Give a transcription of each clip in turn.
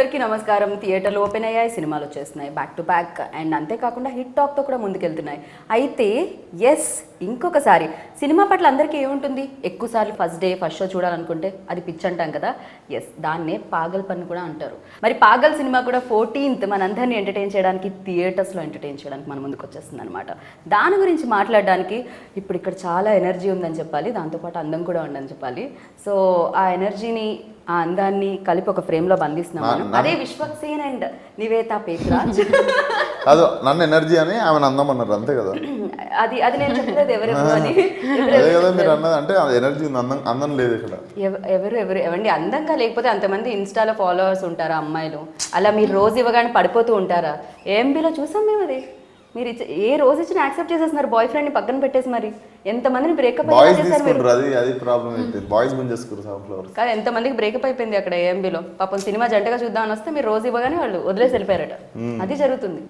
అందరికీ నమస్కారం. థియేటర్లు ఓపెన్ అయ్యాయి, సినిమాలు వచ్చేస్తున్నాయి బ్యాక్ టు బ్యాక్. అండ్ అంతేకాకుండా హిట్ టాక్తో కూడా ముందుకెళ్తున్నాయి. అయితే ఇంకొకసారి సినిమా పట్ల అందరికీ ఏముంటుంది, ఎక్కువసార్లు ఫస్ట్ షో చూడాలనుకుంటే అది పిచ్ అంటాం కదా. దాన్నే పాగల్ పని కూడా అంటారు. మరి పాగల్ సినిమా కూడా 14th మనందరినీ ఎంటర్టైన్ చేయడానికి, థియేటర్స్లో ఎంటర్టైన్ చేయడానికి మన ముందుకు వచ్చేస్తుంది అనమాట. దాని గురించి మాట్లాడడానికి ఇప్పుడు ఇక్కడ చాలా ఎనర్జీ ఉందని చెప్పాలి, దాంతోపాటు అందం కూడా ఉందని చెప్పాలి. సో ఆ ఎనర్జీని, ఆ అందాన్ని కలిపి ఒక ఫ్రేమ్లో బంధిస్తున్నాం. అదే విశ్వక్సేన్ అండ్ నివేతా పేతురాజ్. అదో నన్ను ఎనర్జీ అని ఆమె అందం అన్నారు, అంతే కదా. అది నేను చెప్పలేదు ఎవరెవరు అని. అదే కదా మీరు అన్నది, అంటే ఎనర్జీ ఉంది, అందం లేదు ఇక్కడ. ఎవండి అందంగా లేకపోతే అంతమంది ఇన్స్టాలో ఫాలోవర్స్ ఉంటారా అమ్మాయిలు? అలా మీరు రోజు ఇవ్వగానే పడిపోతూ ఉంటారా? ఏఎంబీలో చూసాం మేము. అది మీరు ఏ రోజు ఇచ్చినా యాక్సెప్ట్ చేసేస్తున్నారు, బాయ్ ఫ్రెండ్ని పక్కన పెట్టేసి. మరి ఎంతమందిని బ్రేకప్ కాదు, ఎంతమందికి బ్రేకప్ అయిపోయింది అక్కడ ఏఎంబీలో. పాపం సినిమా జంటగా చూద్దామని వస్తే మీరు రోజు ఇవ్వగానే వాళ్ళు వదిలేసి వెళ్ళిపోయారట. అది జరుగుతుంది.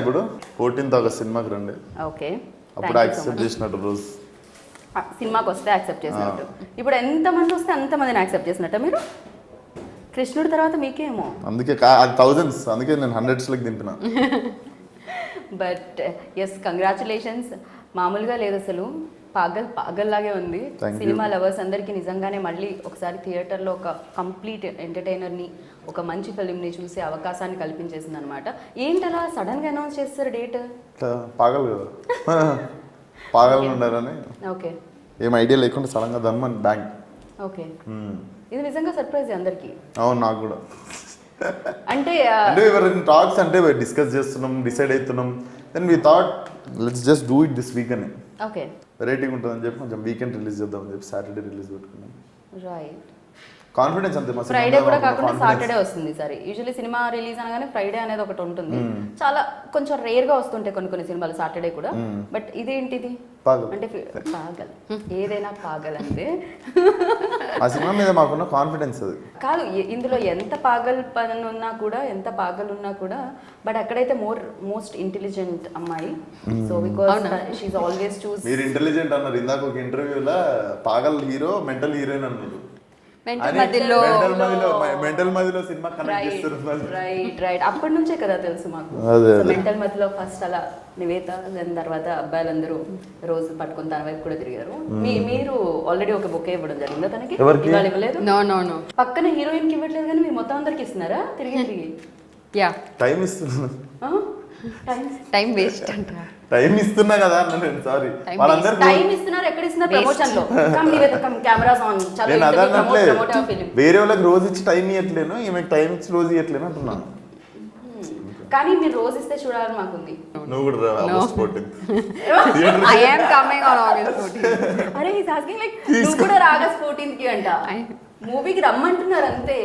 ఇప్పుడు 14th ఆగస్ట్ సినిమాకి రండి. ఓకే, అప్పుడు యాక్సెప్ట్ చేసినట్టు రోజు సినిమాకి వస్తే యాక్సెప్ట్ చేసినట్టు. ఇప్పుడు ఎంతమంది వస్తే అంతమందిని యాక్సెప్ట్ చేసినట్ట మీరు? కృష్ణుడి తర్వాత మీకేమో. అందుకే అది థౌజండ్స్, అందుకే నేను 100s దింపిన. But congratulations. మామూలుగా లేదు అసలు, పాగల్ లాగే ఉంది. సినిమా లవర్స్ అందరికీ నిజంగానే మళ్ళీ ఒకసారి థియేటర్లో ఒక కంప్లీట్ ఎంటర్టైనర్ని, ఒక మంచి ఫిల్మ్ని చూసే అవకాశాన్ని కల్పించేసింది అనమాట. ఏంటలా సడన్గా అనౌన్స్ చేస్తారు డేట్? పాగల్ కదా, పాగల్ ఉండాలని. ఓకే, ఏం ఐడియా లేకుండా సడన్గా దమ్మని బ్యాంక్. ఓకే, ఇది నిజంగా సర్ప్రైజ్ అందరికీ. అవును, నాకు కూడా. అంటే టాక్స్ అంటే డిస్కస్ చేస్తున్నాం, డిసైడ్ అవుతున్నాం. Then we thought let's just do it this week అని. ఓకే, వెరైటీగా ఉంటుందని చెప్పి కొంచెం వీకెండ్ రిలీజ్ చేద్దామని చెప్పి సాటర్డే రిలీజ్ పెట్టుకున్నాం. రైట్, కాన్ఫిడెన్స్ అంతే. ఫ్రైడే కూడా కాకుండా సాటర్డే వస్తుంది. సరే, యూజువల్లీ సినిమా రిలీజ్ అనగానే ఫ్రైడే అనేది ఒకటి ఉంటుంది. చాలా కొంచెం రేర్ గా వస్తుంటాయి కొన్ని సినిమాలు సాటర్డే కూడా. బట్ ఇదేంటిది అంటే పాగల్, ఏదైనా పాగల్ అంటే ఆ సినిమా మీద మాకున్న కాన్ఫిడెన్స్ అది కాదు. ఇందులో ఎంత పాగల్ పని ఉన్నా కూడా, ఎంత పాగల్ ఉన్నా కూడా, బట్ అక్కడైతే మోస్ట్ ఇంటెలిజెంట్ అమ్మాయి. So because she is always చూస్. మీరు ఇంటెలిజెంట్ అన్నారు ఇందాక ఒక ఇంటర్వ్యూలో, పాగల్ హీరో మెంటల్ హీరోయిన్ అన్నారు. మెంటల్ మధ్యలో సినిమా కనెక్ట్ చేస్తారు. రైట్, అప్పటి నుంచే కదా తెలుసు మాకు. మెంటల్ మధ్యలో ఫస్ట్ అలా నివేత, దాని తర్వాత అబ్బాయిలందరూ రోజు పట్టుకుని తన వైపు కూడా తిరిగారు. మీరు ఆల్రెడీ ఒక బుక్ ఇవ్వడం జరిగిందా తనకి? ఇవాళ ఇవ్వలేదు. నో పక్కన హీరోయిన్ కి ఇవ్వట్లేదు కానీ మీరు మొత్తం అందరికి ఇస్తున్నారా తిరిగి? యా, టైం ఇస్తున్నా, టైం వేస్ట్ అంట. టైం ఇస్తున్నా కదా అన్న నేను. సారీ, వాళ్ళందరూ టైం ఇస్తున్నారు. ఎక్కడ ఇస్తున్నారు? ప్రమోషన్ లో. కెమెరాస్ ఆన్, నేను అదన్నట్లే. వేరే వాళ్ళకి రోజు ఇచ్చి టైం ఇవ్వట్లేను, ఈమెకి టైం ఇచ్చి రోజు ఇవ్వట్లేను అంటున్నాను. కానీ మీరు రోజు ఇస్తే చూడాలని మాకుంది. నువ్వు కూడా August 14th. I am coming on August 14th. అరే he's asking like నువ్వు కూడా ఆగస్ట్ 14th కి అంట మూవీకి రమ్మంటున్నారు అంతే.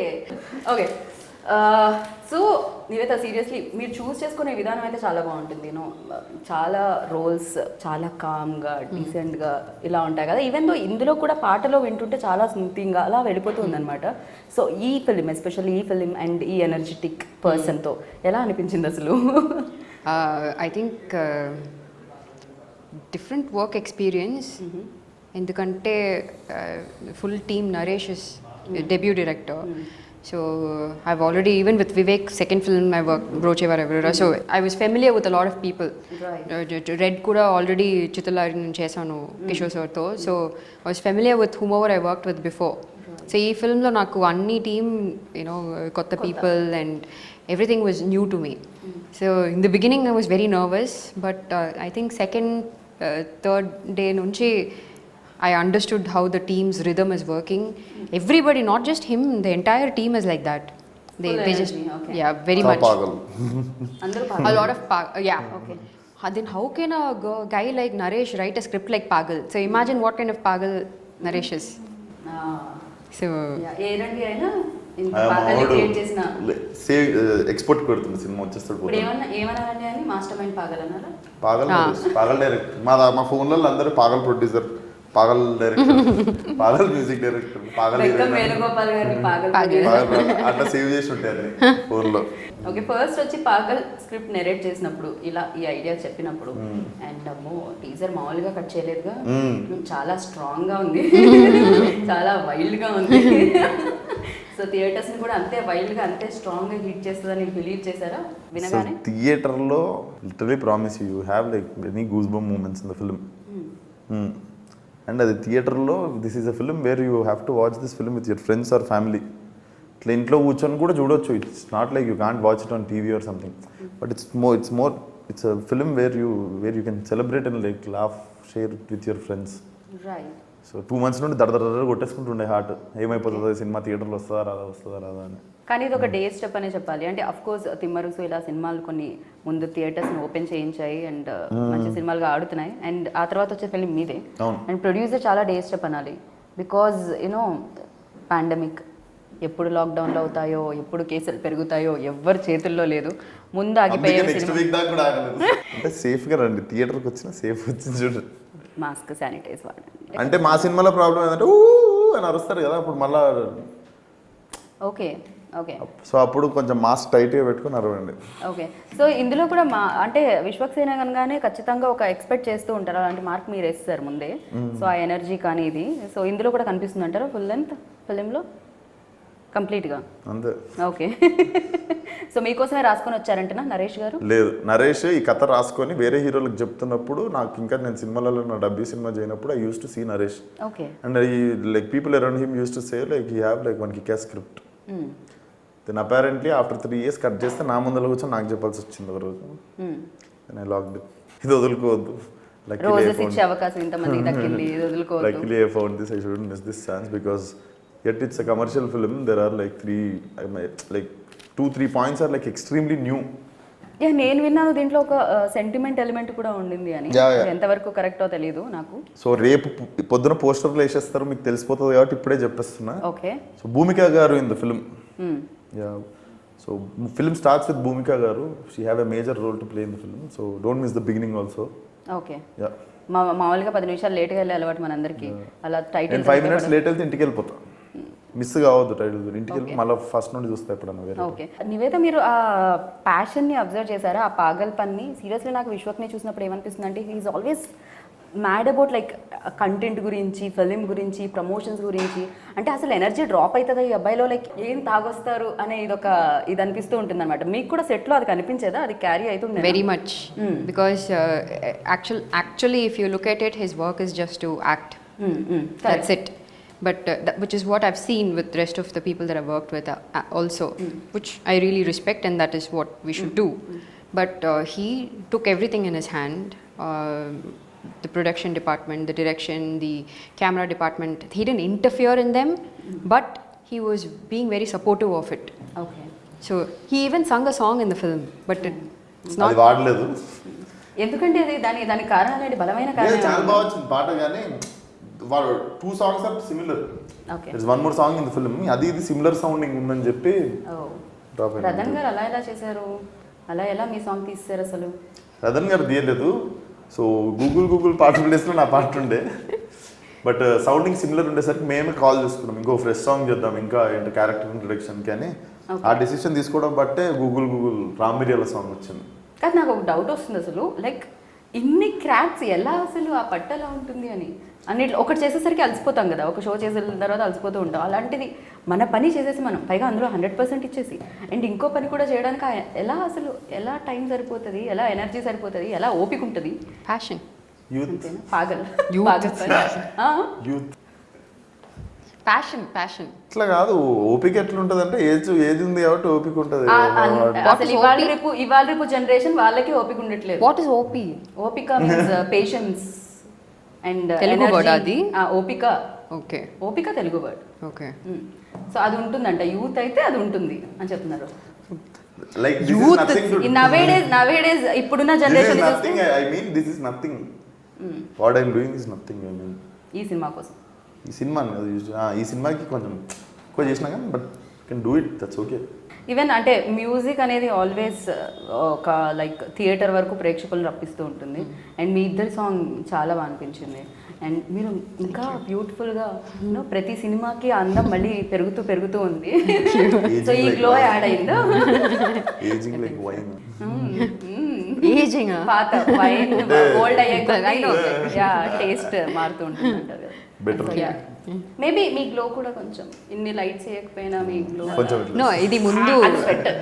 ఓకే, సో నివేత, సీరియస్లీ మీరు చూస్ చేసుకునే విధానం అయితే చాలా బాగుంటుంది. చాలా రోల్స్ చాలా కామ్గా, డీసెంట్గా ఇలా ఉంటాయి కదా. ఈవెన్ దో ఇందులో కూడా పాటలో వింటుంటే చాలా స్మూతింగ్గా అలా వెళ్ళిపోతుంది అనమాట. సో ఈ ఫిలిం, ఎస్పెషల్లీ ఈ ఫిలిం అండ్ ఈ ఎనర్జెటిక్ పర్సన్తో ఎలా అనిపించింది అసలు? I think different work experience. ఎందుకంటే full team, Naresh is debut director. So I've already, even with Vivek, second film I worked, Broche Varevara. So I was familiar with a lot of people. Right. Red kuda already Chittalari chesanu Kishore sir tho. So I was familiar with whomever I worked with before. Right. So ee film lo naku anni team, kotta people and everything was new to me. So in the beginning I was very nervous, but I think second, third day nunchi I understood how the team's rhythm is working. Everybody, not just him, the entire team is like that. They just, okay. Yeah, very much. A lot of yeah. Okay. Then how can a guy like Naresh write a script like Pagal? So imagine what kind of Pagal Naresh is. So ఏరండి అయినా ఇంత Paagal create చేసిన export కొడుతుంది సినిమా వచ్చేస్తాడు. ఇప్పుడు ఏమన్నారండి అని మాస్టర్ మైండ్ పాగల్ అన్నారా? పాగల్ డైరెక్టర్. మా ఫోన్లలో అందరూ Paagal producer, Paagal director, Paagal music director, Paagal Venugopal గారిని పాగల్ అట్లా సేవ్ చేసి ఉంటాయి ఫోన్లో. ఓకే, ఫస్ట్ వచ్చి పాగల్ స్క్రిప్ట్ నెరేట్ చేసినప్పుడు, ఇలా ఈ ఐడియా చెప్పినప్పుడు, అండ్ అమ్మో టీజర్ మామూలుగా కట్ చేయలేదుగా, చాలా స్ట్రాంగ్ గా ఉంది, చాలా వైల్డ్ గా ఉంది. సో థియేటర్స్ ని కూడా అంతే వైల్డ్ గా అంతే స్ట్రాంగ్ గా హిట్ చేస్తుందని బిలీవ్ చేశారా సో వినగానే? థియేటర్లో literally promise you have like any goose bump moments in the film. And అది థియేటర్లో this is a film where you have to watch this film with your friends or family. ఇట్లా ఇంట్లో కూర్చొని కూడా చూడొచ్చు. It's not like you can't watch it on TV or something, but it's a film where you can celebrate and like laugh share with your friends. Right. So 2 months నుండి దడ కొట్టేసుకుంటుండే heart, ఏమైపోతుందో cinema థియేటర్లో వస్తుందా రాదా అని. కానీ ఇది ఒక డే స్టెప్ అనే చెప్పాలి. అంటే అఫ్ కోర్స్ తిమ్మరుసు ఇలా సినిమాలు కొన్ని ముందు థియేటర్స్ని ఓపెన్ చేయించాయి అండ్ మంచి సినిమాలుగా ఆడుతున్నాయి. అండ్ ఆ తర్వాత వచ్చే ఫిల్మ్ మీదే. అండ్ ప్రొడ్యూసర్ చాలా డే స్టెప్ అనాలి. బికాజ్ యూనో పాండమిక్ ఎప్పుడు లాక్డౌన్లో అవుతాయో, ఎప్పుడు కేసులు పెరుగుతాయో ఎవ్వరి చేతుల్లో లేదు. ముందు ఆగిపోయే అంటే సేఫ్గా రండి, థియేటర్కి వచ్చినా సేఫ్ వచ్చింది చూడండి. మాస్క్ శానిటైజ్ వాడండి. అంటే మా సినిమాలో ప్రాబ్లం ఏంటంటే ఊ అని అరుస్తారు కదా, అప్పుడు మళ్ళా ఓకే ఓకే. సో అప్పుడు కొంచెం మాస్క్ టైట్గా పెట్టుకుని అరవండి. ఓకే. సో ఇందులో కూడా అంటే విశ్వక్సేన కనుగానే ఖచ్చితంగా ఒక ఎక్స్పెక్ట్ చేస్తూ ఉంటారు, అలాంటి మార్క్ మీరు వేస్తారు ముందే. సో ఆ ఎనర్జీ కానీ ఇది సో ఇందులో కూడా కనిపిస్తుంది అంటారా ఫుల్ లెంత్ ఫిలింలో కంప్లీట్గా? అంతే. ఓకే. సో మీకోసమే రాసుకొని వచ్చారంటనా నరేష్ గారు? లేదు, నరేష్ ఈ కథ రాసుకొని వేరే హీరోలకు చెప్తున్నప్పుడు నాకు ఇంకా నేను సినిమాలలో నా డబ్బీ సినిమా చేయనప్పుడు I used to see Naresh. Okay. And I like people around him used to say like he have like one kick script. Then apparently after 3 years cut చేస్తే నా ముందర కూర్చొని నాకు చెప్పాల్సి వచ్చింది ఒక రోజు. Then I locked it. ఇది వదులుకోవద్దు. రోజెస్ ఇచ్చే అవకాశం ఇంతమందికి దక్కింది, ఇది వదులుకోవద్దు. Luckily I found this. I shouldn't miss this chance because yet it's a commercial film. There are like 2-3 points are like extremely new. నేను విన్నాను దీంట్లో ఒక సెంటిమెంట్ ఎలిమెంట్ కూడా ఉండింది అని. ఎంతవరకు కరెక్టో తెలియదు నాకు. సో రేపు పొద్దున పోస్టర్లు వేసేస్తారు, మీకు తెలిసిపోతుంది కాబట్టి ఇప్పుడే చెప్పేస్తున్నా. Okay. So Bhumika garu in the film. So film starts with Bhumika garu. She have a major role to play in the film. So don't miss the beginning also. Okay. మామూలుగా 10 నిమిషాలు లేట్గా వెళ్ళే అలవాటు మనందరికీ. అలా టైటిల్ 5 minutes లేట్ వెళ్తే ఇంటికి వెళ్ళిపోతాం. మిస్ కావద్దు టైటిల్, ఇంటికి వెళ్ళి మళ్ళీ ఫస్ట్ నుండి చూస్తా ఎప్పుడన్నా. ఓకే. నివేద, మీరు ఆ ప్యాషన్ని అబ్జర్వ్ చేశారా, ఆ పాగల్ పన్ని? సీరియస్లీ నాకు విశ్వక్ని చూసినప్పుడు ఏమనిపిస్తుంది అంటే he's always mad about like content గురించి, ఫిలిం గురించి, ప్రమోషన్స్ గురించి. అంటే అసలు ఎనర్జీ డ్రాప్ అవుతుందా ఈ అబ్బాయిలో, లైక్ ఏం తాగొస్తారు అనే ఇది అనిపిస్తూ ఉంటుంది అనమాట. మీకు కూడా సెట్లో అది కనిపించేదా, అది క్యారీ అవుతుంది? Very much. Because actually if you look at it, his work is just to act. That's it. But which is what I've seen with the rest of the people that I've worked with also, which I really respect, and that is what we should do. But he took everything in his hand. The production department, the direction, the camera department. He didn't interfere in them, but he was being very supportive of it. Okay. So he even sung a song in the film, but it's not. అది వాడలేదు. ఎందుకంటే అది దాని కారణం ఏంటి? బలమైన కారణం. చాలా బాగా వచ్చింది పాట, కానీ 2 songs are similar. Okay. There's one more song in the film. అది ఇది సిమిలర్ సౌండింగ్ ఉందని చెప్పి రతన్ గారు అలా ఎలా చేశారు? అలా ఎలా మీ సాంగ్ తీస్తారు అసలు? రతన్ గారు తీయలేదు. సో గూగుల్ పాట ప్లేస్లో నా పాట ఉండే, బట్ సౌండింగ్ సిమిలర్ ఉండేసరికి మేమే కాల్ చేసుకున్నాం ఇంకో ఫ్రెష్ సాంగ్ చేద్దాం ఇంకా ఏంటి క్యారెక్టర్ ఇంట్రొడక్షన్కి అని. ఆ డెసిషన్ తీసుకోవడం బట్టే గూగుల్ రామిరియల సాంగ్ వచ్చింది. కానీ నాకు ఒక డౌట్ వస్తుంది అసలు, లైక్ ఇన్ని క్రాఫ్ట్స్ ఎలా అసలు ఆ పట్టు ఎలా ఉంటుంది అని. అన్నిట్లో ఒకటి చేసేసరికి అలసిపోతాం కదా, ఒక షో చేసిన తర్వాత అలసిపోతూ ఉంటాం. అలాంటిది మన పని చేసేసి మనం పైగా అందులో 100% ఇచ్చేసి అండ్ ఇంకో పని కూడా చేయడానికి ఎలా అసలు ఎలా టైం సరిపోతుంది, ఎలా ఎనర్జీ సరిపోతుంది, ఎలా ఓపిక ఉంటుంది? Passion. యూత్. పాగల్. యూత్. Passion. ఇట్లా కాదు, ఓపిక ఎట్లుంటది అంటే ఏజ్ ఉంది కాబట్టి ఓపిక ఉంటుంది. అసలు ఇవాళ రేపు జనరేషన్ వాళ్ళకి ఓపిక ఉండట్లేదు. What is OP? ఓపిక means patience and Telugu word అది. ఓపిక. ఓకే. ఓపిక తెలుగు వర్డ్. ఓకే. సో అది ఉంటుందంట, యూత్ అయితే అది ఉంటుంది అని చెప్తున్నారు. లైక్ యూత్ నవేడేస్ ఇప్పుడున్న generation I mean this is nothing. What I'm doing is nothing. I mean ఈ సినిమా కోసం, ఈ సినిమా ఈ సినిమాకి కొంచెం ఎక్కువ చేసినా కానీ but can do it, that's okay. Even అంటే మ్యూజిక్ అనేది ఆల్వేస్ ఒక లైక్ థియేటర్ వరకు ప్రేక్షకులను రప్పిస్తూ ఉంటుంది. అండ్ మీ ఇద్దరి సాంగ్ చాలా బాగా అనిపించింది. అండ్ మీరు ఇంకా బ్యూటిఫుల్గా ప్రతి సినిమాకి అందం మళ్ళీ పెరుగుతూ ఉంది. సో ఈ గ్లో యాడ్ అయిందా? Ageing like wine. పాత వైన్ ఓల్డ్ అయ్యాక టేస్ట్ మారుతూ ఉంటుంది అంటారు కదా. బెటర్. మేబీ మీ గ్లో కూడా కొంచెం ఇన్ని లైట్స్ వేయకపోయినా మీ గ్లో కొంచెం ఇట్లా. నో ఇది ముందు sweater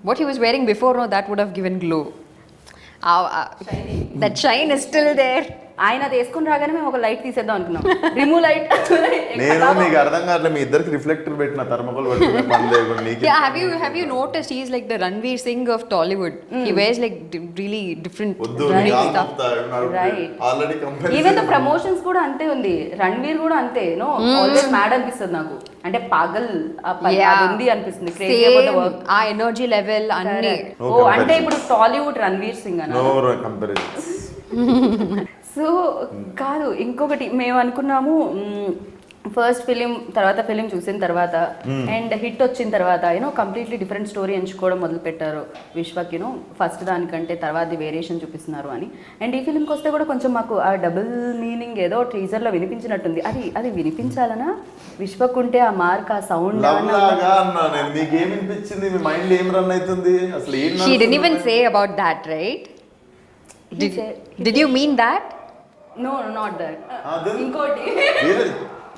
what he was wearing before, no, that would have given glow. That shine is still there. ఆయన అది వేసుకుని రాగానే మేము ఒక లైట్ తీసేద్దాం అనుకున్నాం రిమూవ్ లైట్ నేను నీకు అర్థం కావట్లేదు మీ ఇద్దరికి రిఫ్లెక్టర్ పెట్టిన థర్మకోల్ పెట్టుకునే పని లేకుండా నీకు Yeah, have you noticed he's like the Ranveer Singh of Tollywood? He wears like really different వద్దు Right. stuff. Right. Already even the promotions కూడా అంతే ఉంది రణ్వీర్ కూడా అంతే నో ఆల్వేస్ మ్యాడ్ అనిపిస్తుంది నాకు అంటే పాగల్ అది ఉంది అనిపిస్తుంది క్రేజీ అబౌట్ ద వర్క్ ఆ ఎనర్జీ లెవెల్ అన్ని No ఓ అంటే comparison. ఇప్పుడు టాలీవుడ్ రణ్వీర్ సింగ్ అన్న నో కంపారిజన్ సో కాదు ఇంకొకటి మేము అనుకున్నాము ఫస్ట్ ఫిలిం తర్వాత ఫిలిం చూసిన తర్వాత అండ్ హిట్ వచ్చిన తర్వాత యూనో కంప్లీట్లీ డిఫరెంట్ స్టోరీ ఎంచుకోవడం మొదలు పెట్టారు విశ్వక్ యూనో ఫస్ట్ దానికంటే తర్వాత వేరియేషన్ చూపిస్తున్నారు అని అండ్ ఈ ఫిలింకి వస్తే కూడా కొంచెం మాకు ఆ డబుల్ మీనింగ్ ఏదో టీజర్లో వినిపించినట్టుంది అది వినిపించాలనా విశ్వక్ ఉంటే ఆ మార్క్ ఆ సౌండ్ లవ్ లాగా అన్నా నేను మీకు ఏం అనిపించింది మీ మైండ్ ఏం రన్ అవుతుంది అసలు ఏం she didn't even say about that, right? Did you mean that? No not that then? ఇంకోటి Really?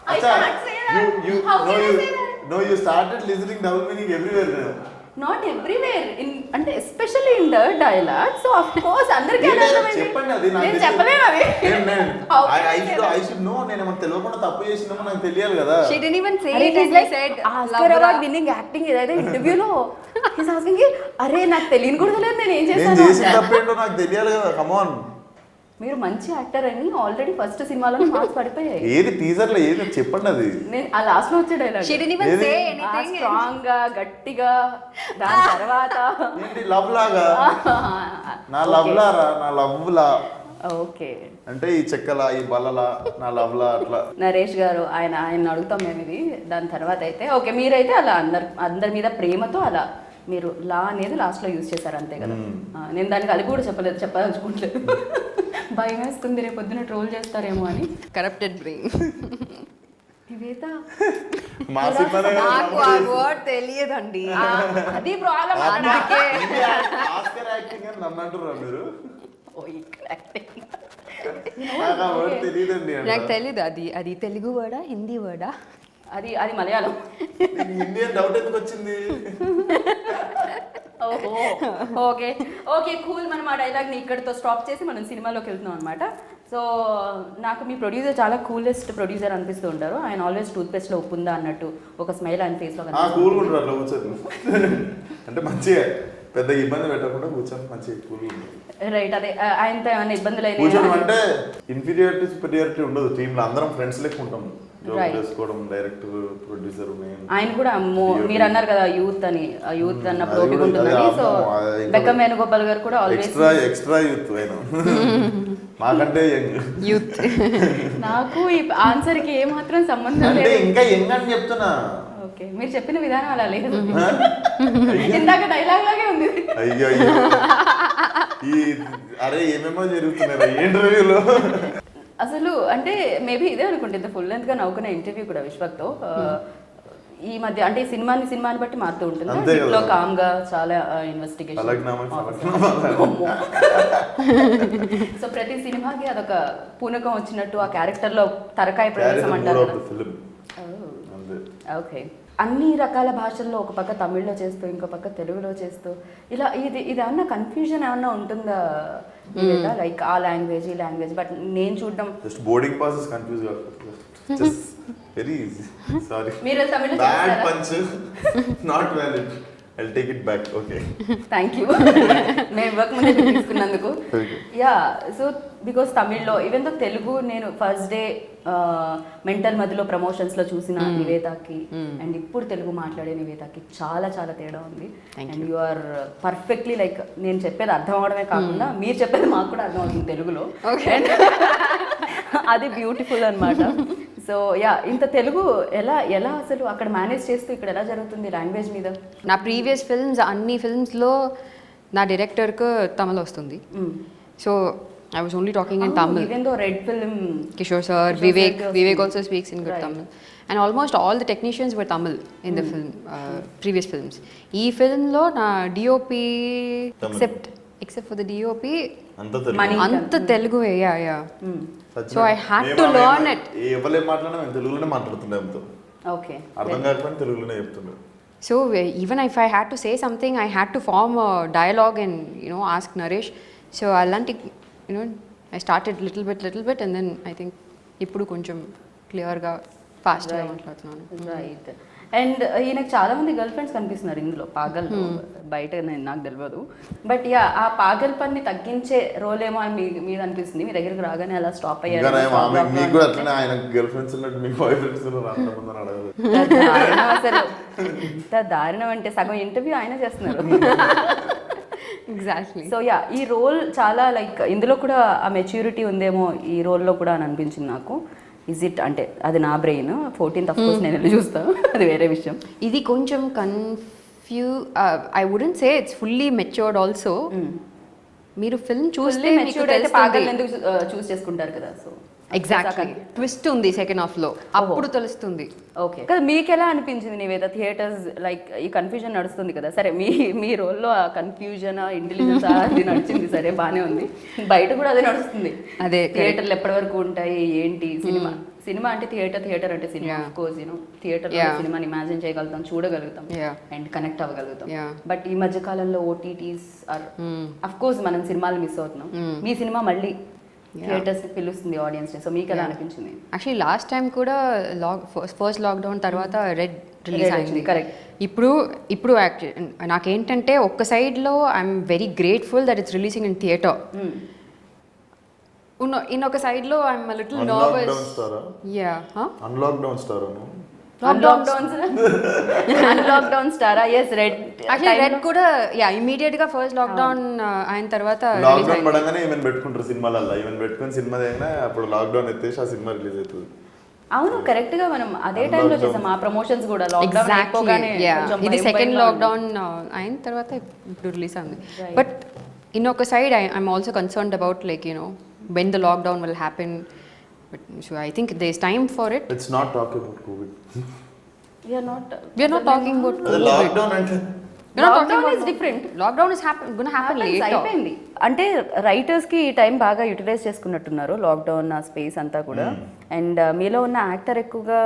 I Acha, can't say that. How can I say that? you started listening double meaning everywhere. Not everywhere అంటే especially in the dialogue so of course అందరికీ అర్థమైంది. చెప్పండి అది నాకు నేను చెప్పలేను అది How can I say that? I should know నేను ఏమన్నా తెలియకుండా తప్పు చేసినామో నాకు తెలియాలి కదా She didn't even say అరే it he's and like he said Oscar award winning acting ఏదైతే ఇంటర్వ్యూలో he's asking అరే నాకు తెలియని కూడా తెలియదు నేను ఏం నేను చేశాను చేసిన తప్పేంటో నాకు తెలియాలి కదా కమాన్ మీరు మంచి యాక్టర్ అని ఆల్రెడీ ఫస్ట్ సినిమాలో మార్క్స్ పడిపోయాయి ఏది టీజర్ లో ఏది చెప్పండి అది నేను ఆ లాస్ట్ లో వచ్చే dialogue she didn't even Really? say anything. Strong గా గట్టిగా దాని తర్వాత ఏంటి లవ్ లాగా నా లవ్ లారా నా లవ్ లా ఓకే అంటే ఈ చెక్కలా ఈ బల్లలా నా లవ్ లా అట్లా నరేష్ గారు ఆయన అడుగుతాం మేము ఇది దాని తర్వాత అయితే ఓకే మీరైతే అలా అందరి మీద ప్రేమతో అలా మీరు లా అనేది లాస్ట్ లో యూజ్ చేశారు అంతే కదా నేను దానికి కలిపి కూడా చెప్పదలుచుకోవట్లేదు భయం వేస్తుంది రేపు పొద్దున ట్రోల్ చేస్తారేమో అని Corrupted brain. నివేత మా సినిమానే కదా నాకు ఆ వర్డ్ తెలియదండి. అది ప్రాబ్లం అందుకే ఆస్కర్ యాక్టింగ్ అని నన్ను అంటున్నారు మీరు ఓ ఇక్కడ acting. నాకు ఆ వర్డ్ తెలియదండి నాకు తెలీదు అది తెలుగు వర్డా హిందీ వర్డా? అది మలయాళం ఇండియన్ డౌట్ ఎందుకు వచ్చింది ఓహో ఓకే కూల్ మనం ఆ డైలాగ్ని ఇక్కడితో స్టాప్ చేసి మనం సినిమాలోకి వెళ్తున్నాం అనమాట సో నాకు మీ ప్రొడ్యూసర్ చాలా కూలెస్ట్ ప్రొడ్యూసర్ అనిపిస్తూ ఉంటారు ఆయన ఆల్వేస్ టూత్ పేస్ట్లో ఉప్పు ఉందా అన్నట్టు ఒక స్మైల్ ఆయన ఫేస్లో కూల్ ఉంటారు అట్లా కూర్చొని అంటే మంచిగా పెద్ద ఇబ్బంది పెట్టకుండా కూర్చొని మంచిగా కూల్ ఉంటారు రైట్ అదే ఆయనతో ఏమైనా ఇబ్బందులు కూర్చొని అయినా అంటే ఇన్ఫీరియారిటీ సుపీరియారిటీ ఉండదు టీంలో అందరం ఫ్రెండ్స్ లెక్క ఉంటాం జోక్ Right. చేసుకోవడం డైరెక్టర్ ప్రొడ్యూసర్ ఆయన కూడా మీరు అన్నారు కదా యూత్ అని ఆ యూత్ అన్నప్పుడు అది ఓపిక కూడా- ఉంటుందని అది సో అమ్మో, అది ఇంకా- బెక్కం వేణుగోపాల్ గారు కూడా ఆల్వేస్ ఎక్స్ట్రా యూత్ ఆయన మాకంటే యంగ్ యూత్. నాకు ఈ ఆన్సర్కి ఏమాత్రం సంబంధం అంటే లేదు ఇంకా యంగ్ అని చెప్తున్నా ఓకే మీరు చెప్పిన విధానం అలా లేదు ఇందాక డైలాగ్ లాగే ఉంది అయ్యో అయ్యో ఈ అరే ఏమేమో జరుగుతున్నాయి ఈ ఇంటర్వ్యూలో అసలు అంటే మేబీ ఇదే అనుకుంటే ఇంత ఫుల్ లెంత్ గా నవ్వుకున్న ఇంటర్వ్యూ కూడా విశ్వక్తో ఈ మధ్య అంటే సినిమాని బట్టి మారుతూ ఉంటుంది అంతే కదా. ఇంట్లో కామ్ గా చాలా ఇన్వెస్టిగేషన్ ఫలక్నామా సో ప్రతి సినిమాకి అదొక పూనకం వచ్చినట్టు ఆ క్యారెక్టర్ లో తరకాయ ప్రవేశం అంటారు కదా. ఫిలిం ఓకే అన్ని రకాల భాషల్లో ఒక పక్క తమిళ్లో చేస్తూ ఇంకో పక్క తెలుగులో చేస్తూ ఇలా ఇది ఏమన్నా కన్ఫ్యూజన్ ఏమన్నా ఉంటుందా లైక్ ఆ లాంగ్వేజ్ ఈ లాంగ్వేజ్ బట్ నేను చూడడం just boarding pass is confuse just very easy sorry మీరు తమిళ్లో బ్యాడ్ చేస్తారా? Punch not valid I take it back okay thank you నేను వర్క్ ముందే తీసుకున్నందుకు యా సో బికాస్ తమిళ్లో ఈవెన్ దో తెలుగు నేను ఫస్ట్ డే మెంటల్ మధ్యలో ప్రమోషన్స్లో చూసిన నివేతాకి అండ్ ఇప్పుడు తెలుగు మాట్లాడే నివేతాకి చాలా చాలా తేడా ఉంది and you are perfectly like నేను చెప్పేది అర్థం అవడమే కాకుండా మీరు చెప్పేది మాకు కూడా అర్థం అవుతుంది తెలుగులో అది బ్యూటిఫుల్ అన్నమాట సో యా ఇంత తెలుగు ఎలా అసలు అక్కడ మేనేజ్ చేస్తూ ఇక్కడ ఎలా జరుగుతుంది లాంగ్వేజ్ మీద నా ప్రీవియస్ ఫిల్మ్స్ అన్ని ఫిల్మ్స్లో నా డైరెక్టర్కు తమిళ వస్తుంది. So I was only talking in Tamil. Even though Red Film, Kishore sir, Vivek also speaks in good Tamil. And almost all the technicians were Tamil in the film, previous films. Ee film lo na DOP except for the DOP, అంతా Telugu. Money. anta Telugu, yeah. సచ్చినా. So I had మేము to ఆమె learn it. ఎవరేం మాట్లాడినా మేము తెలుగులోనే మాట్లాడుతుండే ఆమెతో. Okay అర్థం కాకపోయినా తెలుగులోనే చెప్తుండే. So even if I had to say something, I had to form a dialogue and ask Naresh. So Allanti, I started little bit, and then I think ఇప్పుడు కొంచెం క్లియర్గా ఫాస్ట్గా మాట్లాడుతున్నాను. రైట్. అండ్ ఈయనకు చాలా మంది గర్ల్ ఫ్రెండ్స్ కనిపిస్తున్నారు ఇందులో పాగల్ బయట నాకు తెలియదు. బట్ యా ఆ పాగల్ పని తగ్గించే రోల్ ఏమో అని మీద అనిపిస్తుంది. మీ దగ్గరికి రాగానే అలా స్టాప్ అయ్యారు. మీకు కూడా అట్లనే ఆయన గర్ల్ ఫ్రెండ్స్ ఉన్నట్టు మీకు బాయ్ ఫ్రెండ్స్ అడగదు. అసలు ఎంత దారుణం అంటే సగం ఇంటర్వ్యూ ఆయన చేస్తున్నారు. ఎగ్జాక్ట్లీ. సో యా ఈ రోల్ చాలా లైక్ ఇందులో కూడా ఆ మెచ్యూరిటీ ఉందేమో ఈ రోల్లో కూడా అని అనిపించింది నాకు. ఇజ్ ఇట్ అంటే అది నా బ్రెయిన్ 14th ఆఫ్ కోర్స్ నేను వెళ్ళి చూస్తాను, అది వేరే విషయం. ఇది కొంచెం I wouldn't say it's fully matured also. మీరు ఫిల్మ్ చూస్తే మెచ్యూర్డ్ అయితే పాగల్ ఎందుకు చూస్ చేసుకుంటారు కదా. సో ఎగ్జాక్ట్లీ ట్విస్ట్ ఉంది సెకండ్ హాఫ్ లో, అప్పుడు తెలుస్తుంది. ఓకే కదా. మీకు ఎలా అనిపించింది నివేద థియేటర్స్ లైక్ ఈ కన్ఫ్యూజన్ నడుస్తుంది కదా, సరే మీ రోల్లో ఆ కన్ఫ్యూజన్ ఇంటెలిజెన్స్ అది నడిచింది, సరే బాగానే ఉంది. బయట కూడా అదే నడుస్తుంది. అదే థియేటర్లు ఎప్పటి వరకు ఉంటాయి ఏంటి, సినిమా అంటే థియేటర్ అంటే సినిమా. ఆఫ్ కోర్స్ థియేటర్ సినిమాని ఇమాజిన్ చేయగలుగుతాం, చూడగలుగుతాం అండ్ కనెక్ట్ అవ్వగలుగుతాం. బట్ ఈ మధ్య కాలంలో ఓటీటీస్ ఆర్ అఫ్ కోర్స్ మనం సినిమాలు మిస్ అవుతున్నాం. మీ సినిమా మళ్ళీ థియేటర్స్ పిలుస్తుంది ఆడియన్స్. సో మీకు ఎలా అనిపించింది? యాక్చువల్లీ లాస్ట్ టైం కూడా ఫస్ట్ లాక్డౌన్ తర్వాత రెడ్ రిలీజ్ అయింది. కరెక్ట్. ఇప్పుడు నాకేంటంటే ఒక్క సైడ్లో I'm very grateful that it's releasing in theatre. ఇన్నొక సైడ్లో ఐఎమ్ లిటిల్ నర్వస్. అన్లాక్డౌన్ స్టార్ అన్లాక్డౌన్ స్టారా? Yes Red. యాక్చువల్లీ రెడ్ కూడా ఇమీడియట్ గా ఫస్ట్ లాక్డౌన్ అయిన తర్వాత లాక్డౌన్ పడంగానే ఈవెన్ పెట్టుకుంటారు సినిమాలల్లో. ఈవెన్ పెట్టుకుని సినిమా అయినా అప్పుడు లాక్డౌన్ ఎత్తేసి ఆ సినిమా రిలీజ్ అవుతుంది. అవును కరెక్ట్ గా మనం అదే టైంలో చేసాం ఆ ప్రమోషన్స్ కూడా. లాక్డౌన్ అయిపోగానే ఇది సెకండ్ లాక్డౌన్ అయిన తర్వాత ఇప్పుడు రిలీజ్ అయింది. బట్ ఇన్నొక side I'm also concerned about like when the lockdown will happen. But so I think there is time for it. Let's not talk about COVID. We are not talking about COVID. Lockdown అంటే lockdown is different. Lockdown is gonna happen later. అయిపోయింది అంటే writers కి ఈ time బాగా utilise చేసుకున్నట్టున్నారు lockdown ఆ space అంతా కూడా. And మీలో ఉన్న యాక్టర్ ఎక్కువగా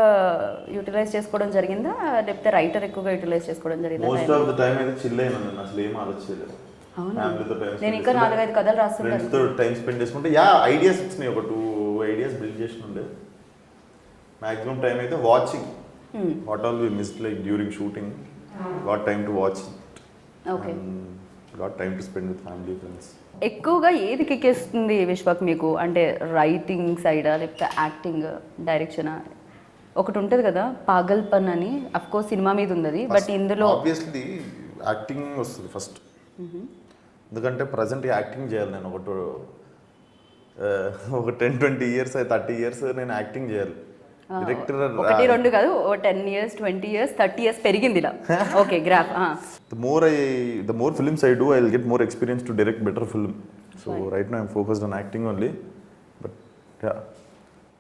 యూటిలైజ్ చేసుకోవడం జరిగిందా లేకపోతే రైటర్ ఎక్కువగా యూటిలైజ్ చేసుకోవడం జరిగిందా? మోస్ట్ ఆఫ్ ద టైం అయితే చిల్ అయినా నేను అసలు ఏం ఆలోచించలేదు. నేను ఇంకా 4-5 కథలు రాస్తున్నాను. టైం స్పెండ్ చేసుకుంటే ఐడియాస్ వచ్చినాయి. ఒక 2 ఐడియాస్ బిల్డ్ చేసినుండే. మాక్సిమం టైం అయితే watching what all we missed like during shooting. Got time to watch. Okay. Got time to spend with family friends. ఎక్కువగా ఏది కిక్కేస్తుంది విశ్వక్ మీకు? అంటే రైటింగ్ సైడా లేకపోతే యాక్టింగ్ డైరెక్షనా? ఒకటి ఉంటుంది కదా పాగల్ పన్ అని, అఫ్ కోర్స్ సినిమా మీద ఉంది. బట్ ఇందులో ఆబ్వియస్లీ యాక్టింగ్ వస్తుంది ఫస్ట్. ఎందుకంటే ప్రజెంట్ యాక్టింగ్ చేయాలి నేను. ఒక 10-20 years 30 years నేను యాక్టింగ్ చేయాలి. డైరెక్టర్ 1-2 కాదు 10 years 20 years 30 years పెరిగింది ఇలా. Okay graph. the more films I do, I'll get more experience to direct better film. So right now I'm focused on acting only. But yeah,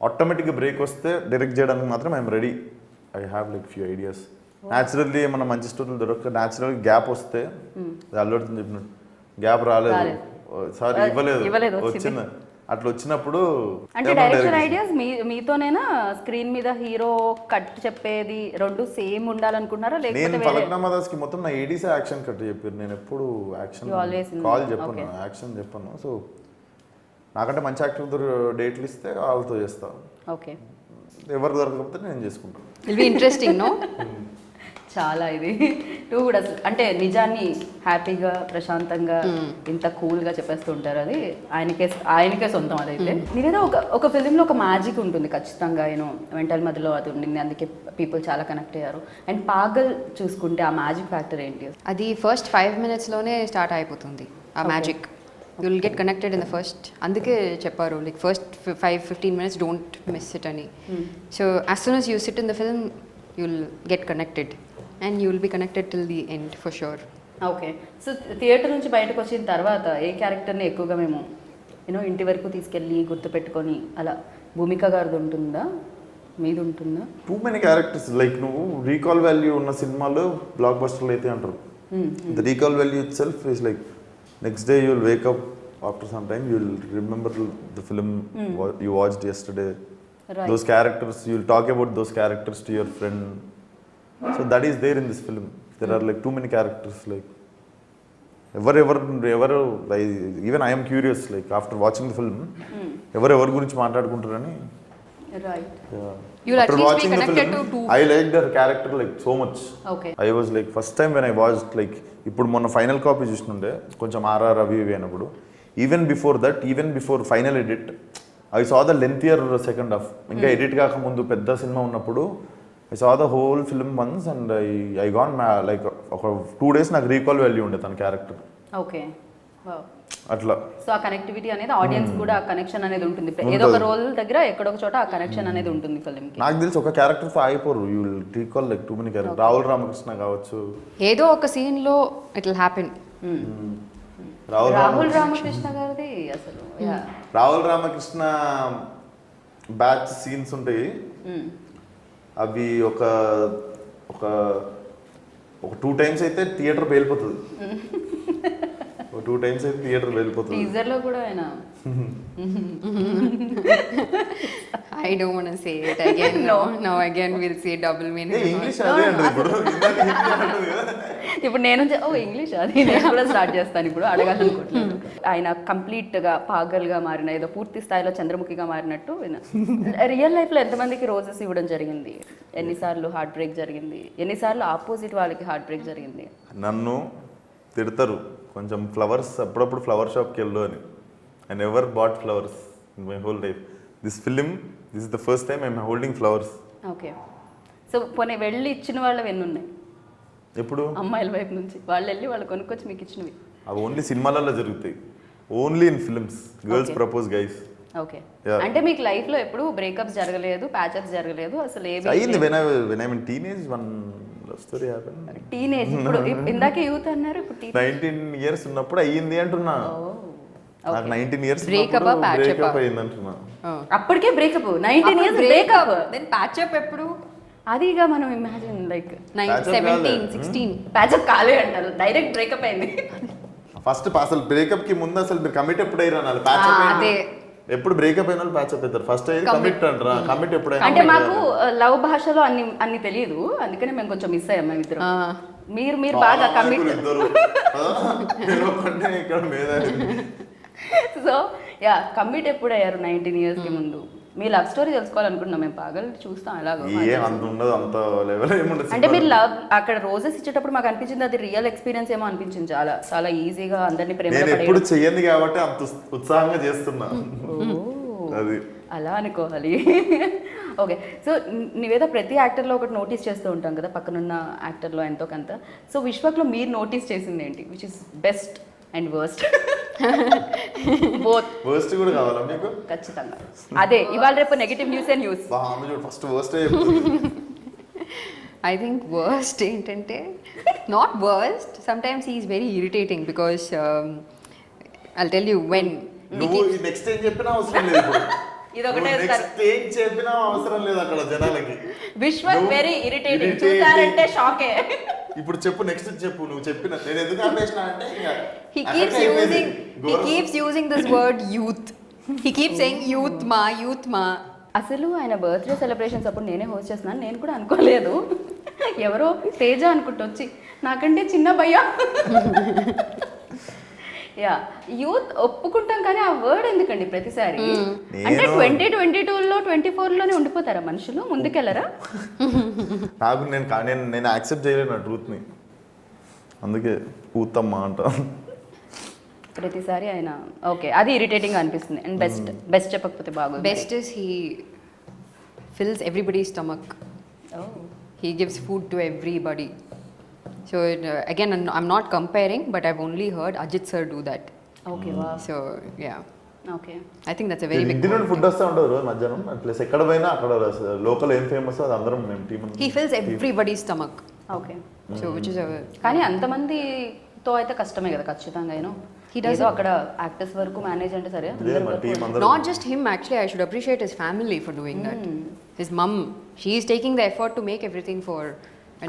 automatic break వస్తే direct చేయడానికి మాత్రం I'm ready. I have like few ideas. Naturally ఏమన్నా మంచి స్టోరీలు దొరక natural gap వస్తే అల్లుడుతో చెప్పినట్టు gap రాలేదు, సారీ ఇవ్వలేదు, వచ్చింది. అట్లా వచ్చినప్పుడు అంటే డైరెక్షన్ ఐడియాస్ మీతోనేనా స్క్రీన్ మీద హీరో కట్ చెప్పేది 2 సేమ్ ఉండాలనుకుంటున్నారా లేకపోతే నేను ఫలక్నామా దాస్కి మొత్తం నా ఏడీసే యాక్షన్ కట్ చెప్పారు. నేను ఎప్పుడు యాక్షన్ కాల్ చెప్పను, యాక్షన్ చెప్పను. సో నాకంటే మంచి యాక్టర్తో డేట్లు ఇస్తే వాళ్ళతో చేస్తాను. ఓకే. ఎవరు దొరకకపోతే నేను చేసుకుంటాను. It be interesting no. చాలా ఇది టూ కూడా అంటే నిజాన్ని హ్యాపీగా ప్రశాంతంగా ఇంత కూల్గా చెప్పేస్తూ ఉంటారు. అది ఆయనకే సొంతం. అదైతే నేనేదో ఒక ఫిలింలో ఒక మ్యాజిక్ ఉంటుంది ఖచ్చితంగా. వెంటల్ మధ్యలో అది ఉండింది, అందుకే పీపుల్ చాలా కనెక్ట్ అయ్యారు. అండ్ పాగల్ చూసుకుంటే ఆ మ్యాజిక్ ఫ్యాక్టర్ ఏంటి? అది ఫస్ట్ 5 minutesలోనే స్టార్ట్ అయిపోతుంది ఆ magic. You will get connected in the first. అందుకే చెప్పారు like first 5-15 minutes don't miss it అని. So as soon as you sit in the film you will get connected and you will be connected till the end for sure. Okay. So theatre నుంచి బయటకు వచ్చిన తర్వాత ఏ క్యారెక్టర్ని ఎక్కువగా మేము ఇంటి వరకు తీసుకెళ్ళి గుర్తుపెట్టుకొని అలా భూమిక గారిది ఉంటుందా మీది ఉంటుందా? టూ మెనీ క్యారెక్టర్స్ లైక్ నువ్వు రీకాల్ వాల్యూ ఉన్న సినిమాలు బ్లాక్ బస్టర్లు అయితే అంటారు. The recall value it self is like Next day you'll wake up after some time, you'll remember the film you watched yesterday. Right. Those characters, you'll talk about those characters to your friend. So that is there in this film. There are like too many characters. Like ever, even I am curious. Like after watching the film, ever గురించి మాట్లాడుకుంటారని. Right. Yeah. You'll at After least be watching the connected film, to two. I liked her character like so much. Okay. I was like first time when I watched like ఇప్పుడు మొన్న final copy చూస్తుండే కొంచెం RR అవి ఇవి అయినప్పుడు even before final edit I saw the lengthier second half ఇంకా edit కాకముందు పెద్ద సినిమా ఉన్నప్పుడు I saw the whole film once and I gone like ఒక 2 days నాకు రీకాల్ వాల్యూ ఉండే తన క్యారెక్టర్ ఓకే. అట్లా. సో ఆ కనెక్టివిటీ అనేది ఆడియన్స్ కూడా ఆ కనెక్షన్ అనేది ఉంటుంది. ఏదో ఒక రోల్ దగ్గర ఎక్కడో ఒక చోట ఆ కనెక్షన్ అనేది ఉంటుంది ఫిల్మ్ కి. నాకు తెలిసి ఒక క్యారెక్టర్ తో ఆగిపోరు. You will recall like too many character. Rahul Ramakrishna కావచ్చు, ఏదో ఒక సీన్ లో it will happen. Rahul Ramakrishna గారిది అసలు రాహుల్ రామకృష్ణ బ్యాచ్ సీన్స్ ఉంటాయి. అవి ఒక 2 times అయితే థియేటర్ వెళ్ళిపోతుంది. 2 times అయితే థియేటర్ వెళ్ళిపోతుంది. టీజర్ లో కూడా ఆయన I don't want to say it again. No, again we'll say double meaning. English అదే అండి ఇప్పుడు. ఇప్పుడు నేను ఇంగ్లీష్ అది నేను కూడా స్టార్ట్ చేస్తాను ఇప్పుడు అడగాలనుకోవట్లేదు. ఆయన కంప్లీట్ గా పాగల్గా మారిన ఏదో పూర్తి స్థాయిలో చంద్రముఖిగా మారినట్టు రియల్ లైఫ్ లో ఎంతమందికి రోజెస్ ఇవ్వడం జరిగింది, ఎన్నిసార్లు హార్ట్ బ్రేక్ జరిగింది, ఎన్నిసార్లు ఆపోజిట్ వాళ్ళకి హార్ట్ బ్రేక్ జరిగింది. నన్ను తిడతారు కొంచెం ఫ్లవర్స్ అప్పుడప్పుడు ఫ్లవర్ షాప్కి వెళ్ళు అని. I never bought flowers in my whole life. This is the first time I'm holding flowers. Okay. So పోనీ వెళ్ళి ఇచ్చిన వాళ్ళవి ఎన్ని ఉన్నాయి ఎప్పుడు? అమ్మాయిల వైపు నుంచి వాళ్ళు వెళ్ళి వాళ్ళు కొనుక్కొచ్చి మీకు ఇచ్చినవి. అవి ఓన్లీ సినిమాలలో జరుగుతాయి. Only in films girls propose guys. Okay. అంటే మీకు లైఫ్ లో ఎప్పుడు బ్రేకప్స్ జరగలేదు, ప్యాచప్స్ జరగలేదు, అసలు ఏమి అయ్యింది. when I'm in teenage one story happened. Teenage ఇప్పుడు ఇందాకే యూత్ అన్నారు, ఇప్పుడు 19 years ఉన్నప్పుడు అయ్యింది అంటున్నా. నాకు 19 years Breakup ఆ, patch up ఆ? బ్రేకప్ అయ్యింది అంటున్నా. అప్పటికే breakup 19 years breakup. Then patch up ఎప్పుడు? అదిగా మనం ఇమాజిన్ లైక్ 17, 16 ప్యాచప్ కాలే అంటారు, డైరెక్ట్ బ్రేకప్ అయింది. ఫస్ట్ అసలు బ్రేకప్ కి ముందు అసలు మీరు కమిట్ ఎప్పుడు అయ్యారు? ప్యాచప్ అదే ఎప్పుడు బ్రేకప్ అయిన వాళ్ళు ప్యాచప్ అవుతారు. ఫస్ట్ అయ్యి కమిట్ అంటారా? కమిట్ ఎప్పుడైనా? అంటే మాకు లవ్ భాషలో అన్ని తెలియదు, అందుకనే మేము కొంచెం మిస్ అయ్యాం మేము ఇద్దరు. మీరు బాగా కమిట్. సో యా, కమిట్ ఎప్పుడు అయ్యారు 19 years కి ముందు? మీ లవ్ స్టోరీ తెలుసుకోవాలనుకుంటున్నాం మేము, పాగల్ చూస్తాం ఎలాగో. అంత ఉండదు, అంత లెవెల్ ఏముండదు. అంటే మీరు లవ్ అక్కడ రోజెస్ ఇచ్చేటప్పుడు మాకు అనిపించింది అది రియల్ ఎక్స్పీరియన్స్ ఏమో అనిపించింది. చాలా చాలా ఈజీగా అందరినీ ప్రేమ నేను ఎప్పుడు చెయ్యండి కాబట్టి అంత ఉత్సాహంగా చేస్తున్నా. అది అలా అనుకోవాలి. ఓకే. సో నీవేదో ప్రతి యాక్టర్లో ఒకటి నోటీస్ చేస్తూ ఉంటాం కదా, పక్కనున్న యాక్టర్లో ఎంతో కొంత. సో విశ్వక్లో మీరు నోటీస్ చేసింది ఏంటి, which is best and worst? Both. Worst కూడా కావాలా మీకు? ఖచ్చితంగా అదే. ఇవాళ రేపు negative news. First worst. I think worst ఏంటంటే, not worst, sometimes he is very irritating because I'll tell you when నువ్వు నెక్స్ట్ ఏం చెప్పినా అవసరం లేదు. ఇదొకటే నెక్స్ట్ ఏం చెప్పినా అవసరం లేదు అక్కడ జనాలకి. Vishwak very irritating. చూసారంటే షాకే. ఇప్పుడు చెప్పు, నెక్స్ట్ చెప్పు. నువ్వు చెప్పిన నేను ఎందుకు ఆపేసిన అంటే he keeps using this word youth. He keeps saying youth ma. అసలు ఆయన బర్త్డే సెలబ్రేషన్స్ అప్పుడు నేనే హోస్ట్ చేస్తున్నాను, నేను కూడా అనుకోలేదు. ఎవరో తేజ అనుకుంటూ వచ్చి నాకంటే చిన్న భయ్యా. యా, యూత్ ఒప్పుకుంటాం కానీ ఆ వర్డ్ ఎందుకండి ప్రతిసారి? అంటే 2022లో 24లోనే ఉండిపోతారా మనుషులు, ముందుకెళ్ళరా? నాకు నేను యాక్సెప్ట్ చేయలేను నా ట్రూత్ని, అందుకే పూతమ్మా అంట ప్రతిసారి ఆయన. ఓకే, అది ఇరిటేటింగ్ అనిపిస్తుంది. అండ్ బెస్ట్ చెప్పకపోతే బాగా. Best is he fills everybody's stomach. He gives food to everybody. So again, I'm not comparing, but I've only heard Ajit sir do that. Okay, wow. So yeah. Okay. I think that's a very big ఇంటి నుండి food వస్తూ ఉంటుంది రోజు మధ్యాహ్నం. Plus ఎక్కడ పోయినా అక్కడ local ఏం ఫేమస్ అది అందరం మేము team. He fills everybody's stomach. Okay. So which is a. కానీ అంతమందితో అయితే కష్టమే కదా ఖచ్చితంగా. He does అక్కడ యాక్టర్స్ వరకు మేనేజ్ అంటే సరే. Not just him, actually, I should appreciate his family for doing that. His mum, she is taking the effort to make everything for.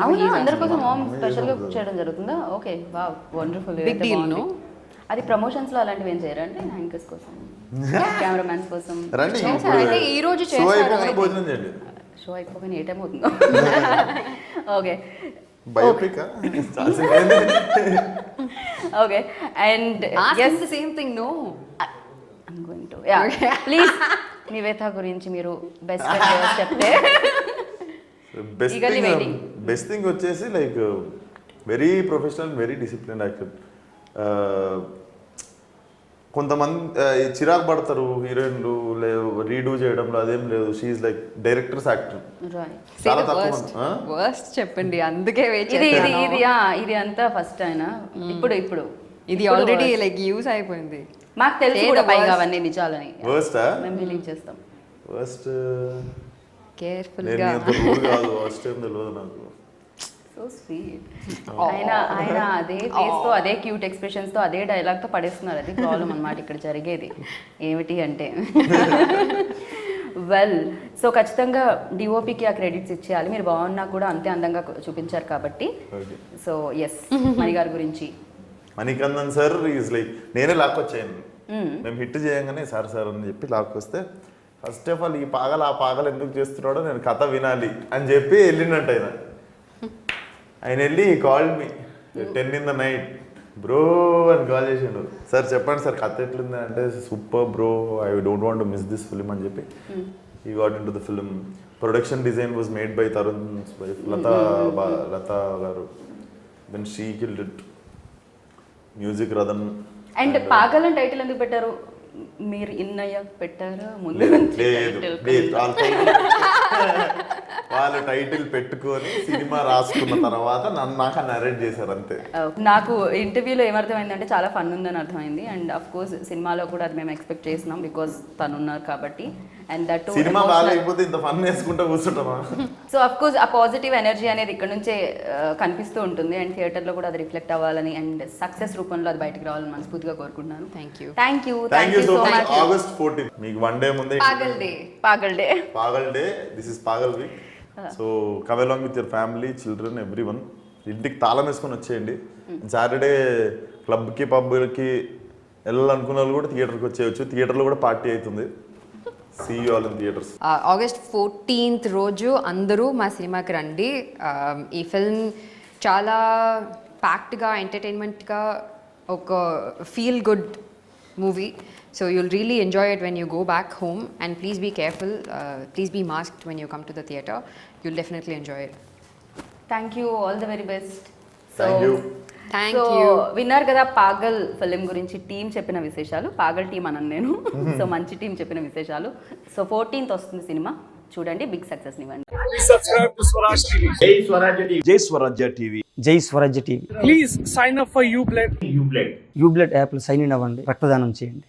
అవునా, అందరి కోసం మామ్ స్పెషల్గా కుక్ చేయడం జరుగుతుందా? Okay, wow, wonderful. Big deal, no? అది ప్రమోషన్స్లో అలాంటివి ఏం చేయరండి యాంకర్స్ కోసం కెమెరామ్యాన్స్ కోసం రండి చేశారు. అయితే ఈ రోజు షో చేశారు, అయిపోగానే I భోజనం చేయండి. షో అయిపోగానే ఏ టైం అవుతుందో okay biopic okay and Ask as him the same thing, no. I'm going to yeah please Niveda గురించి మీరు బెస్ట్ చెప్తే Eagerly waiting. బెస్ట్ థింగ్ వచ్చేసి like very professional very discipline actor. కొంతమంది చిరాకు పడతారు హీరోయిన్లు రీడూ చేయడంలో, అదేం లేదు. She's like directors actor. Right Say చాలా the తక్కువ worst. మంది, ఆ? Worst చెప్పండి, అందుకే వెయిట్ ఇది ఇది చేస్తాను. ఇది ఇది అంతా ఫస్ట్ అయినా ఇప్పుడు ఇది ఇప్పుడు ఆల్రెడీ worst. లైక్ యూస్ అయిపోయింది. మాకు తెలుసు Say కూడా the పైగా worst. అవన్నీ నిజాలని వర్స్ట్ మేము బిలీవ్ చేస్తాం. వర్స్ట్ కేర్ఫుల్ నేను గా. అంత రూల్ కాదు, వర్స్ట్ ఏం తెలియదు నాకు. సో స్వీట్ ఆయన ఆయన అదే ఫేస్ తో అదే క్యూట్ ఎక్స్ప్రెషన్స్ తో అదే డైలాగ్ తో పడేస్తున్నారు. అది ప్రాబ్లం అన్నమాట ఇక్కడ జరిగేది. ఏమిటి అంటే వెల్ సో ఖచ్చితంగా డిఓపికి ఆ క్రెడిట్స్ ఇచ్చేయాలి. మీరు బాగున్నా కూడా అంతే అందంగా చూపించారు కాబట్టి. Okay. సో ఎస్ మణి గారి గురించి మణికందన్ సార్ ఈజ్ లైక్ నేనే లాక్కొచ్చాను. మేము హిట్ చేయంగానే సార్ సార్ అని చెప్పి లాక్కొస్తే ఫస్ట్ ఆఫ్ ఆల్ ఈ పాగలు ఆ పాగలు ఎందుకు చేస్తున్నాడో నేను కథ వినాలి అని చెప్పి వెళ్ళినట్టు ఆయన వెళ్ళి call me 10 in the night bro అని కాల్ చేసిండు. సార్ చెప్పండి సార్ కథ ఎట్లుంది అంటే super bro, I don't want to miss this film అని చెప్పి he got into the film. Production design was made by Tarun wife Latha గారు. Then she killed it. Music Radhan. And Paagal అని టైటిల్ ఎందుకు పెట్టారు? మీరు ఇన్నయ్య పెట్టారా ముందు లేదు నుంచి లేదు title? లేదు. వాళ్ళు టైటిల్ పెట్టుకొని సినిమా రాసుకున్న తర్వాత నాకు నరేట్ చేశారు అంతే. నాకు ఇంటర్వ్యూలో ఏమర్థమైందంటే చాలా ఫన్ ఉందని అర్థమైంది. అండ్ అఫ్ కోర్స్ సినిమాలో కూడా అది మేము ఎక్స్పెక్ట్ చేసినాం బికాస్ తను ఉన్నారు కాబట్టి. అండ్ దట్ సినిమా బాగాలేకపోతే ఇంత ఫన్ వేసుకుంటా కూర్చుంటామా? సో అఫ్ కోర్స్ ఆ పాజిటివ్ ఎనర్జీ అనేది ఇక్కడ నుంచే కనిపిస్తూ ఉంటుంది. అండ్ థియేటర్లో కూడా అది రిఫ్లెక్ట్ అవ్వాలని అండ్ సక్సెస్ రూపంలో అది బయటకు రావాలని మనస్ఫూర్తిగా కోరుకుంటున్నాను. Thank you. Thank you so much. August 14 మీకు 1 day ముందే Paagal day. Paagal day. This is Paagal week. So come along with your family, children, everyone. ఇంటికి తాళం వేసుకొని వచ్చేయండి. సాటర్డే క్లబ్కి పబ్కి వెళ్ళాలనుకున్న వాళ్ళు కూడా థియేటర్కి వచ్చేయచ్చు. థియేటర్లో కూడా పార్టీ అవుతుంది. See you all in theatres. August 14th రోజు అందరూ మా సినిమాకి రండి. ఈ ఫిల్మ్ చాలా ప్యాక్డ్గా ఎంటర్టైన్మెంట్గా ఒక feel good movie. So you'll really enjoy it when you go back home, and please be careful. Please be masked when you come to the theatre. You'll definitely enjoy it. Thank you. All the very best. Thank you. Thank you. విన్నారు కదా పాగల్ film గురించి team చెప్పిన విశేషాలు. పాగల్ team అన్నాను నేను. So మంచి team చెప్పిన విశేషాలు. సో 14th వస్తుంది సినిమా, చూడండి, బిగ్ సక్సెస్ నివ్వండి. Please subscribe to Swaraj TV. జై స్వరాజ్య టీవీ. జై స్వరాజ్య టీవీ. జై స్వరాజ్య TV. Please sign up for Ublade. యూబ్లెట్ యాప్లో సైన్ ఇన్ అవ్వండి, రక్తదానం చేయండి.